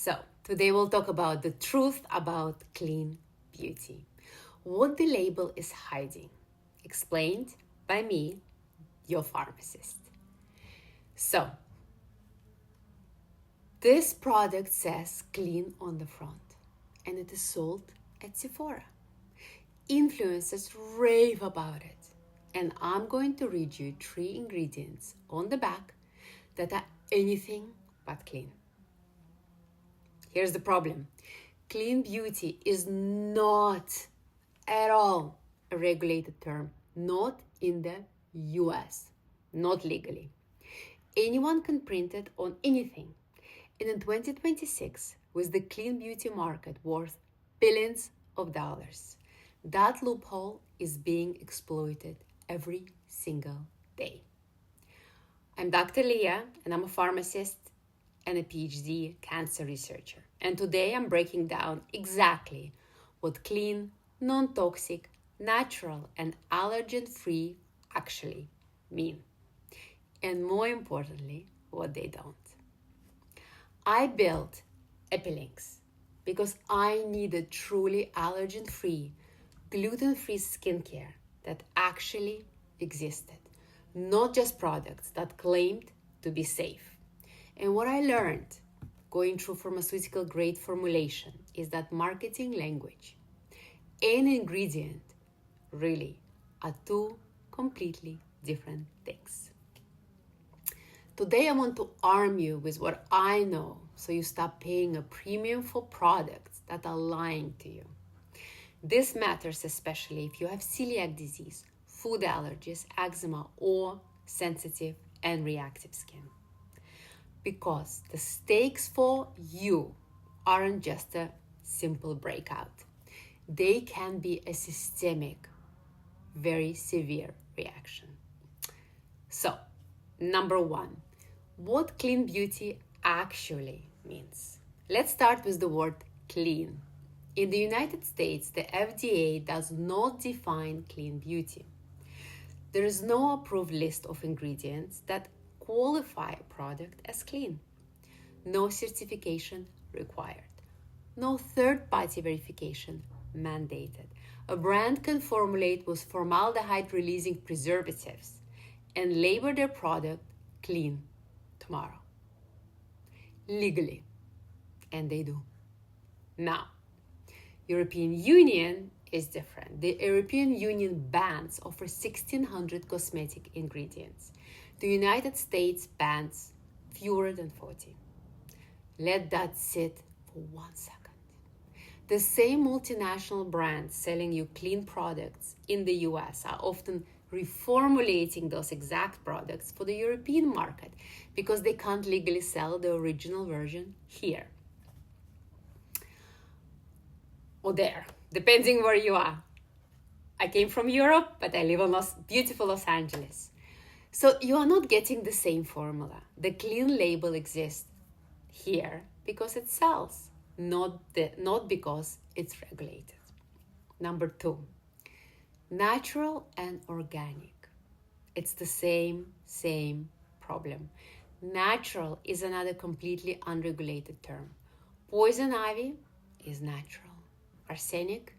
So, today we'll talk about the truth about clean beauty. What the label is hiding. Explained by me, your pharmacist. So, this product says clean on the front, and it is sold at Sephora. Influencers rave about it, and I'm going to read you 3 ingredients on the back that are anything but clean. Here's the problem. Clean beauty is not at all a regulated term, not in the US, not legally. Anyone can print it on anything. And in 2026, with the clean beauty market worth billions of dollars, that loophole is being exploited every single day. I'm Dr. Leah, and I'm a pharmacist and a PhD cancer researcher. And today I'm breaking down exactly what clean, non-toxic, natural, and allergen-free actually mean. And more importantly, what they don't. I built Epilinks because I needed truly allergen-free, gluten-free skincare that actually existed, not just products that claimed to be safe. And what I learned going through pharmaceutical grade formulation is that marketing language and ingredient really are 2 completely different things. Today I want to arm you with what I know so you stop paying a premium for products that are lying to you. This matters especially if you have celiac disease, food allergies, eczema, or sensitive and reactive skin. Because the stakes for you aren't just a simple breakout. They can be a systemic, very severe reaction. So, number 1, what clean beauty actually means. Let's start with the word clean. In the United States, the FDA does not define clean beauty. There is no approved list of ingredients that qualify a product as clean. No certification required. No third-party verification mandated. A brand can formulate with formaldehyde-releasing preservatives and label their product clean tomorrow. Legally. And they do. Now, European Union is different. The European Union bans over 1,600 cosmetic ingredients. The United States bans fewer than 40. Let that sit for 1 second. The same multinational brands selling you clean products in the US are often reformulating those exact products for the European market because they can't legally sell the original version here. Or there, depending where you are. I came from Europe, but I live in beautiful Los Angeles. So you are not getting the same formula. The clean label exists here because it sells, not because it's regulated. Number 2, natural and organic. It's the same problem. Natural is another completely unregulated term. Poison ivy is natural. Arsenic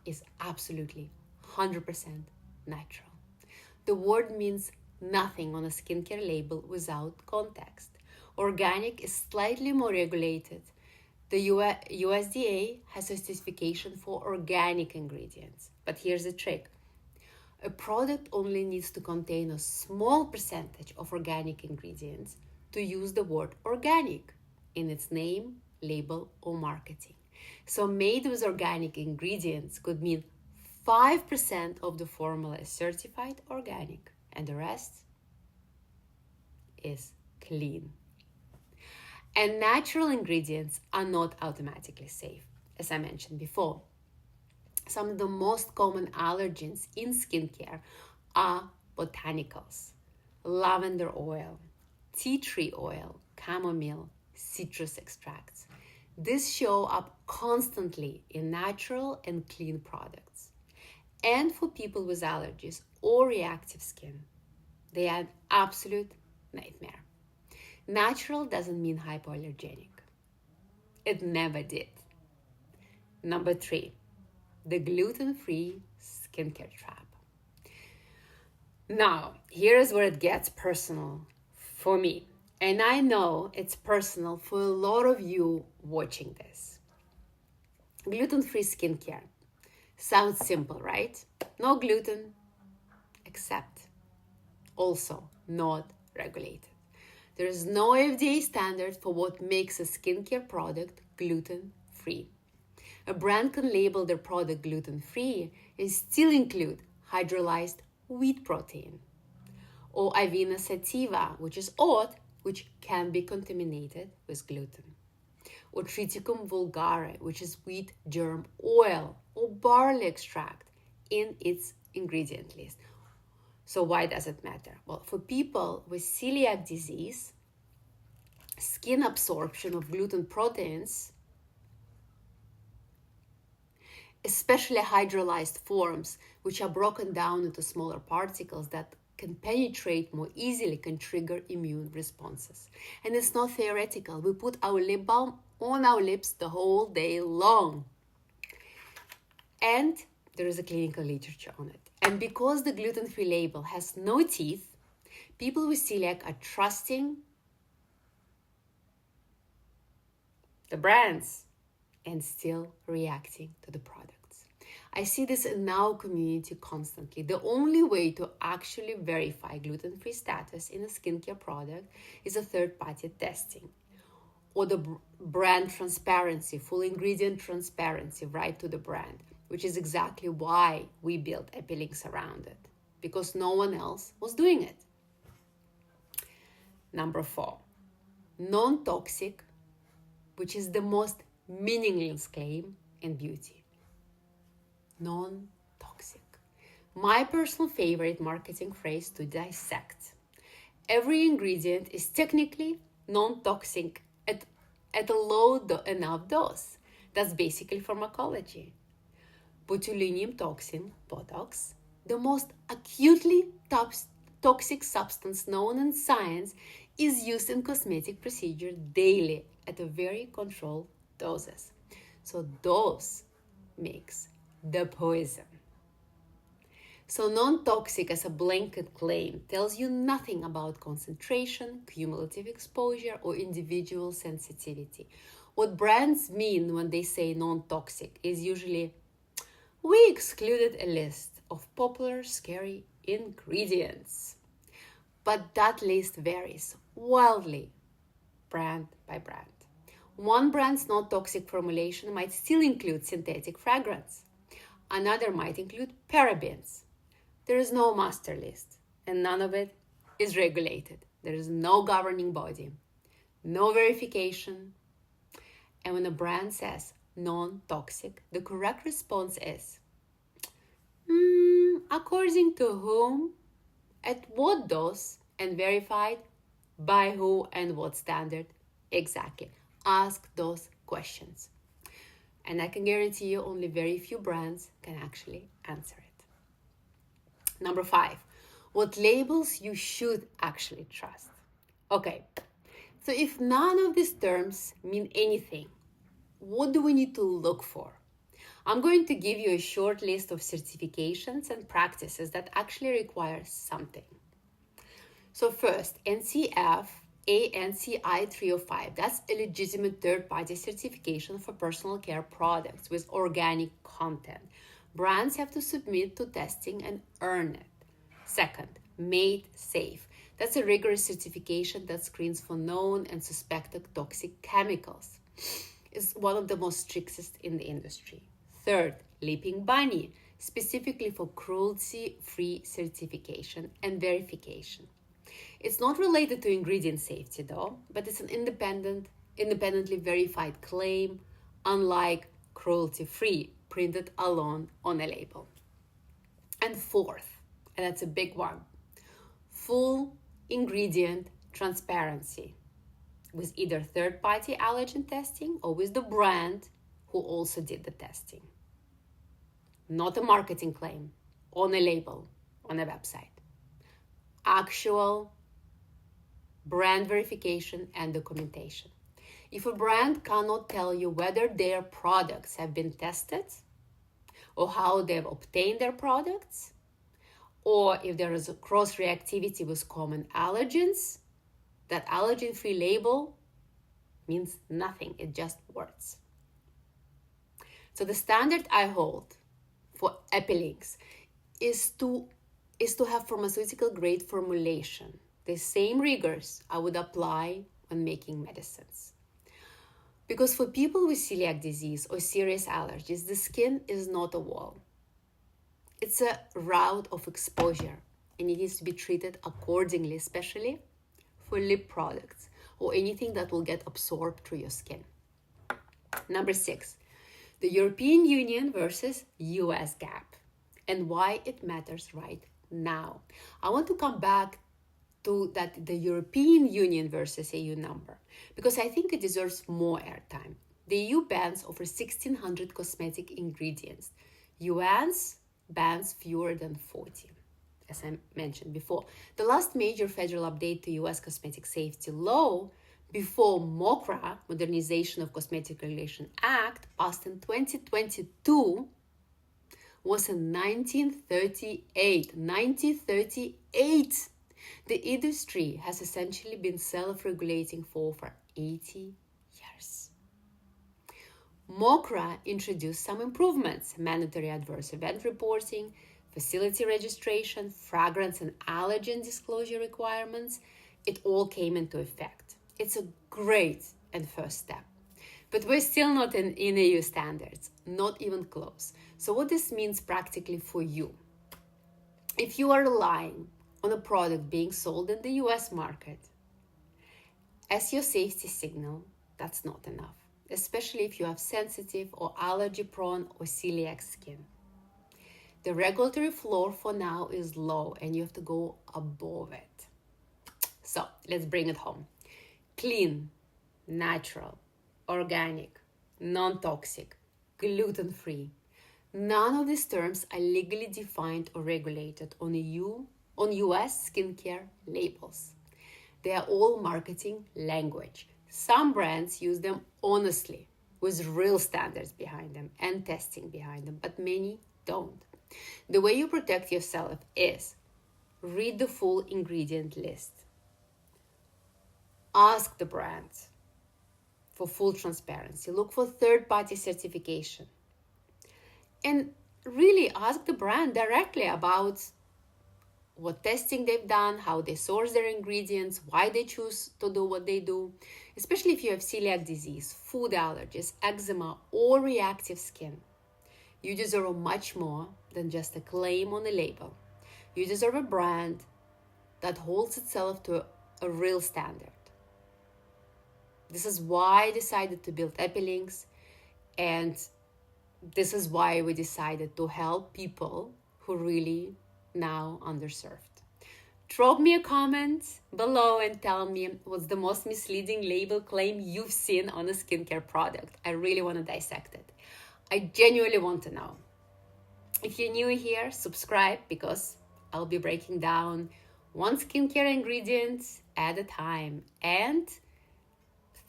is absolutely 100% natural. The word means nothing on a skincare label without context. Organic is slightly more regulated. The USDA has a certification for organic ingredients. But here's the trick. A product only needs to contain a small percentage of organic ingredients to use the word organic in its name, label, or marketing. So made with organic ingredients could mean 5% of the formula is certified organic and the rest is clean. And natural ingredients are not automatically safe, as I mentioned before. Some of the most common allergens in skincare are botanicals, lavender oil, tea tree oil, chamomile, citrus extracts. These show up constantly in natural and clean products. And for people with allergies or reactive skin, they are an absolute nightmare. Natural doesn't mean hypoallergenic. It never did. Number 3, the gluten-free skincare trap. Now, here's where it gets personal for me. And I know it's personal for a lot of you watching this. Gluten-free skincare. Sounds simple, right? No gluten, except also not regulated. There is no FDA standard for what makes a skincare product gluten-free. A brand can label their product gluten-free and still include hydrolyzed wheat protein, or Avena sativa, which is oat, which can be contaminated with gluten, or Triticum vulgare, which is wheat germ oil or barley extract in its ingredient list. So why does it matter? Well, for people with celiac disease, skin absorption of gluten proteins, especially hydrolyzed forms, which are broken down into smaller particles that can penetrate more easily, can trigger immune responses. And it's not theoretical. We put our lip balm on our lips the whole day long. And there is a clinical literature on it. And because the gluten-free label has no teeth, people with celiac are trusting the brands and still reacting to the products. I see this in our community constantly. The only way to actually verify gluten-free status in a skincare product is a third-party testing, or the brand transparency, full ingredient transparency, right to the brand, which is exactly why we built Epilinks around it, because no one else was doing it. Number 4, non-toxic, which is the most meaningless claim in beauty. Non-toxic. My personal favorite marketing phrase to dissect. Every ingredient is technically non-toxic at a low enough dose. That's basically pharmacology. Botulinum toxin, Botox, the most acutely toxic substance known in science, is used in cosmetic procedure daily at a very controlled doses. So dose makes the poison. So non-toxic as a blanket claim tells you nothing about concentration, cumulative exposure, or individual sensitivity. What brands mean when they say non-toxic is usually, we excluded a list of popular scary ingredients. But that list varies wildly, brand by brand. One brand's non-toxic formulation might still include synthetic fragrance. Another might include parabens. There is no master list, and none of it is regulated. There is no governing body, no verification. And when a brand says non-toxic, the correct response is, according to whom, at what dose, and verified by who and what standard exactly. Ask those questions. And I can guarantee you only very few brands can actually answer it. Number 5, what labels you should actually trust. Okay, so if none of these terms mean anything, what do we need to look for? I'm going to give you a short list of certifications and practices that actually require something. So first, NCF ANCI 305. That's a legitimate third-party certification for personal care products with organic content. Brands have to submit to testing and earn it. Second, Made Safe. That's a rigorous certification that screens for known and suspected toxic chemicals. It's one of the most strictest in the industry. Third, Leaping Bunny, specifically for cruelty-free certification and verification. It's not related to ingredient safety though, but it's an independently verified claim, unlike cruelty-free, printed alone on a label. And fourth, and that's a big one, full ingredient transparency with either third-party allergen testing or with the brand who also did the testing. Not a marketing claim on a label, on a website. Actual brand verification and documentation. If a brand cannot tell you whether their products have been tested or how they've obtained their products, or if there is a cross-reactivity with common allergens, that allergen-free label means nothing. It just words. So the standard I hold for epilinks is to have pharmaceutical grade formulation. The same rigors I would apply when making medicines. Because for people with celiac disease or serious allergies, the skin is not a wall. It's a route of exposure, and it needs to be treated accordingly, especially for lip products or anything that will get absorbed through your skin. Number 6, the European Union versus US gap and why it matters right now. I want to come back to that, the European Union versus EU number, because I think it deserves more airtime. The EU bans over 1,600 cosmetic ingredients. US bans fewer than 40, as I mentioned before. The last major federal update to US cosmetic safety law before MOCRA, Modernization of Cosmetic Regulation Act, passed in 2022, was in 1938. 1938! The industry has essentially been self-regulating for over 80 years. MOCRA introduced some improvements: mandatory adverse event reporting, facility registration, fragrance and allergen disclosure requirements. It all came into effect. It's a great and first step. But we're still not in EU standards, not even close. So what this means practically for you? If you are relying on a product being sold in the US market as your safety signal, that's not enough, especially if you have sensitive or allergy-prone or celiac skin. The regulatory floor for now is low and you have to go above it. So let's bring it home. Clean, natural, organic, non-toxic, gluten-free. None of these terms are legally defined or regulated on US skincare labels. They are all marketing language. Some brands use them honestly, with real standards behind them and testing behind them, but many don't. The way you protect yourself is read the full ingredient list. Ask the brand for full transparency. Look for third-party certification. And really ask the brand directly about what testing they've done, how they source their ingredients, why they choose to do what they do. Especially if you have celiac disease, food allergies, eczema, or reactive skin. You deserve much more than just a claim on a label. You deserve a brand that holds itself to a real standard. This is why I decided to build Epilinks, and this is why we decided to help people who really now underserved. Drop me a comment below and tell me what's the most misleading label claim you've seen on a skincare product. I really want to dissect it. I genuinely want to know. If you're new here, subscribe, because I'll be breaking down one skincare ingredient at a time and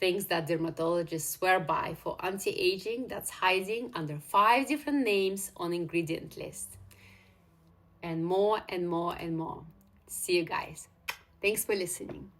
things that dermatologists swear by for anti-aging that's hiding under 5 different names on ingredient list. And more and more and more. See you guys. Thanks for listening.